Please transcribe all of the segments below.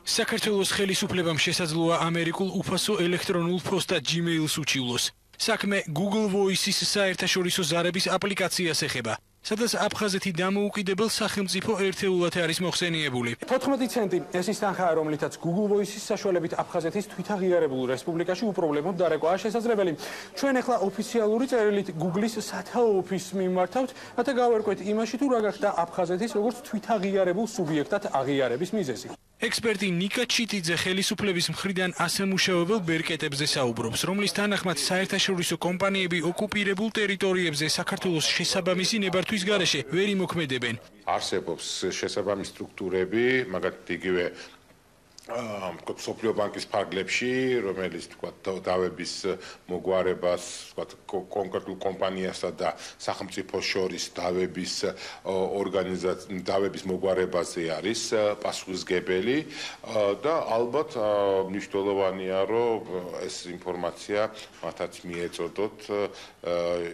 საქართველოს ხელისუფლებამ შესაძლოა ამერიკულ უფასო ელექტრონულ ფოსტა Gmail-ს უჩივლოს. საქმე Google Voice-ის საერთაშორისო ზარების აპლიკაციას ეხება, სადაც აფხაზეთი დამოუკიდებელ სახელმწიფო ერთეულად არის მოხსენიებული. 14 ცენტი ეს ის თანხაა, რომლითაც Google Voice-ის საშუალებით აფხაზეთის თვითაღიარებულ რესპუბლიკაში უპრობლემოდ დარეკვა შესაძლებელი. ჩვენ ახლა ოფიციალური წერილით Google-ის სათაო ოფისს მიმართავთ, რათა გავერკვეთ იმაში, თუ რა გახდა აფხაზეთის როგორც თვითაღიარებულ სუბიექტად აღიარების მიზეზი. ექსპერტი ნიკა ჩიტიძე ხელისუფლების მხრიდან ასამუშავებელ ბერკეტებზე საუბრობს, რომლის თანახმად საერთაშორისო კომპანიები ოკუპირებულ ტერიტორიებზე საქართველოს შესაბამისი ნებართვის გარეშე ვერ იმოქმედებენ. არსებობს შესაბამისი სტრუქტურები, მაგალითად იგივე სოფლიო ბანკის ფარგლებში, რომელიც დავების მოგვარებას, კონკრეტულ კომპანიასა და სახელმწიფოს შორის დავების მოგვარებაზე არის პასუხისმგებელი და ალბათ მნიშვნელოვანია, რომ ეს ინფორმაცია მათაც მიეწოდოთ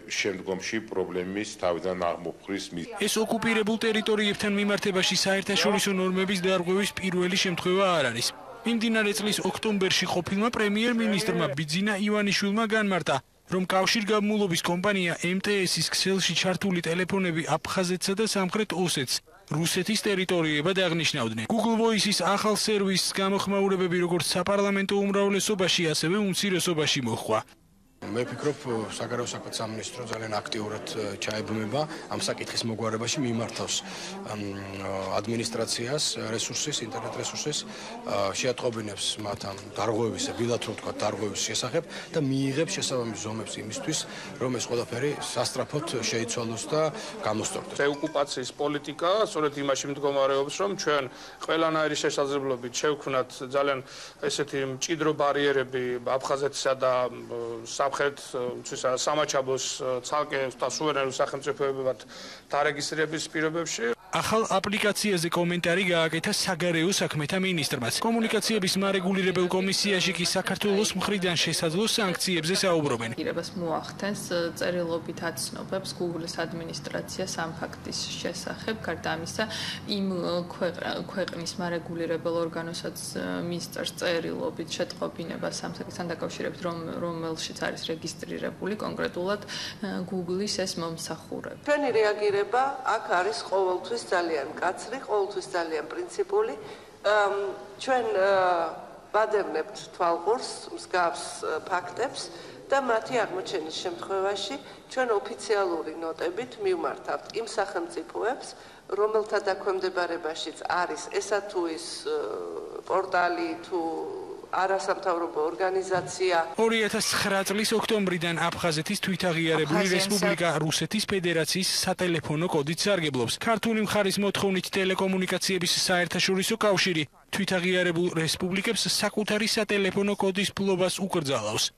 შემდგომში პრობლემის თავიდან აღმოფხრის მიზეზს. ეს ოკუპირებულ ტერიტორიებთან მიმართებაში საერთაშორისო ნორმების დარღვევის პირველი შემთხვევა არ არის. მიმდინარე წლის ოქტომბერში ყოფილმა პრემიერ-მინისტრმა ბიძინა ივანიშვილმა განმარტა, რომ კავშირგაბმულობის კომპანია MTS-ის ქსელში ჩართული ტელეფონები აფხაზეთსა და სამხრეთ ოსეთს რუსეთის ტერიტორიებად აღნიშნავდნენ. Google Voice-ის ახალ სერვისს გამოხმაურებები როგორც საპარლამენტო უმრავლესობაში, ასევე უმცირესობაში მოჰყვა. მე ვფიქრობ, საგარეო საქმეთა სამინისტრო ძალიან აქტიურად ჩაებმება ამ საკითხის მოგვარებაში, მიმართავს ადმინისტრაციას, რესურსის, ინტერნეტ რესურსის, შეატყობინებს მათ ამ დარღვევის, ბილად რო ვთქვა, დარღვევის შესახებ და მიიღებს შესაბამის ზომებს იმისთვის, რომ ეს ყველაფერი სასწრაფოდ შეიცვალოს და გამოსწორდეს. ოკუპაციის პოლიტიკა სწორედ იმაში მდგომარეობს, რომ ჩვენ ყველანაირი შესაძლებლობით შევქმნათ ძალიან ესეთი მჭიდრო ბარიერები აფხაზეთსა და სამაჩაბლოს ცალკე და სუვერენულ სახელმწიფოებად დარეგისტრირების პირობებში. ახალ აპლიკაციაზე კომენტარი გააკეთა საგარეო საქმეთა მინისტრმაც. კომუნიკაციების მარეგულირებელ კომისიაში კი საქართველოს მხრიდან შესაძლო სანქციებზე საუბრობენ. ირებას მოახდენს წერილობით აცნობებს Google-ის ადმინისტრაციას ამ ფაქტის შესახებ, გარდა ამისა, იმ ქვეყნის მარეგულირებელ ორგანოსაც მისწერს წერილობით შეტყობინებას ამ საკითხთან დაკავშირებით, რომელშიც არის რეგისტრირებული კონკრეტულად Google-ის ეს მომსახურება. ჩვენი რეაგირება აქ არის ყოველთვის ძალიან მკაცრი, ყოველთვის ძალიან პრინციპული. ჩვენ ვადევნებთ თვალყურს მსგავს ფაქტებს და მათი აღმოჩენის შემთხვევაში ჩვენ ოფიციალური ნოტებით მივმართავთ იმ სახელმწიფოებს, რომელთა დაქვემდებარებაშიც არის ესა თუ ის პორტალი თუ არასამთავრობო ორგანიზაცია. 2009 წლის ოქტომბრიდან აფხაზეთის თვითაღიარებული რესპუბლიკა რუსეთის ფედერაციის სატელეფონო კოდით სარგებლობს. ქართული მხარის მოთხოვნით ტელეკომუნიკაციების საერთაშორისო კავშირი თვითაღიარებულ რესპუბლიკებს საკუთარი სატელეფონო კოდის ფლობას უკრძალავს.